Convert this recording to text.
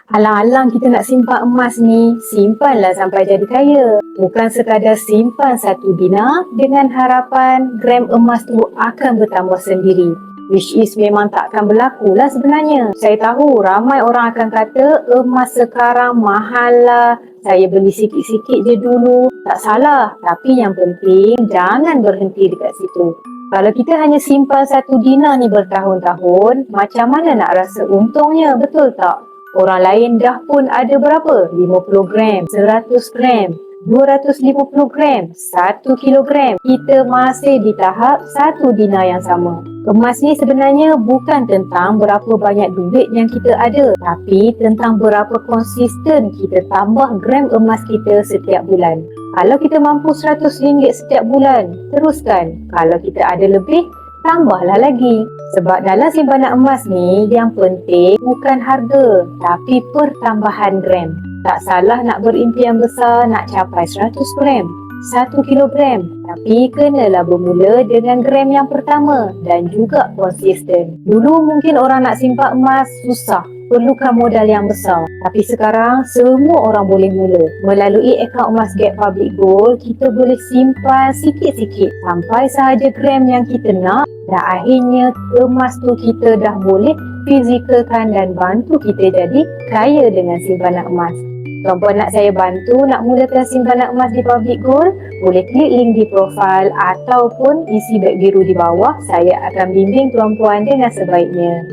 Alang-alang kita nak simpan emas ni, simpanlah sampai jadi kaya. Bukan sekadar simpan 1 dinar dengan harapan gram emas tu akan bertambah sendiri. Which is memang takkan berlaku lah sebenarnya. Saya tahu ramai orang akan kata emas sekarang mahal lah. Saya beli sikit-sikit je dulu. Tak salah. Tapi yang penting jangan berhenti dekat situ. Kalau kita hanya simpan 1 dinar ni bertahun-tahun, macam mana nak rasa untungnya, betul tak? Orang lain dah pun ada berapa? 50 gram, 100 gram, 250 gram, 1 kilogram. Kita masih di tahap 1 dinar yang sama. Emas ni sebenarnya bukan tentang berapa banyak duit yang kita ada, tapi tentang berapa konsisten kita tambah gram emas kita setiap bulan. Kalau kita mampu RM100 setiap bulan, teruskan. Kalau kita ada lebih, tambahlah lagi. Sebab dalam simpanan emas ni, yang penting bukan harga, tapi pertambahan gram. Tak salah nak berimpian besar nak capai 100 gram, 1 kilogram. Tapi kenalah bermula dengan gram yang pertama dan juga konsisten. Dulu mungkin orang nak simpan emas susah, perlukan modal yang besar. Tapi sekarang semua orang boleh mula. Melalui akaun Emas Gap Public Gold, kita boleh simpan sikit-sikit sampai sahaja gram yang kita nak. Dan akhirnya emas tu kita dah boleh fizikalkan dan bantu kita jadi kaya dengan simpanan emas. Tuan-puan nak saya bantu nak mulakan simpanan emas di Public Gold? Boleh klik link di profil ataupun isi beg biru di bawah. Saya akan bimbing tuan-puan dengan sebaiknya.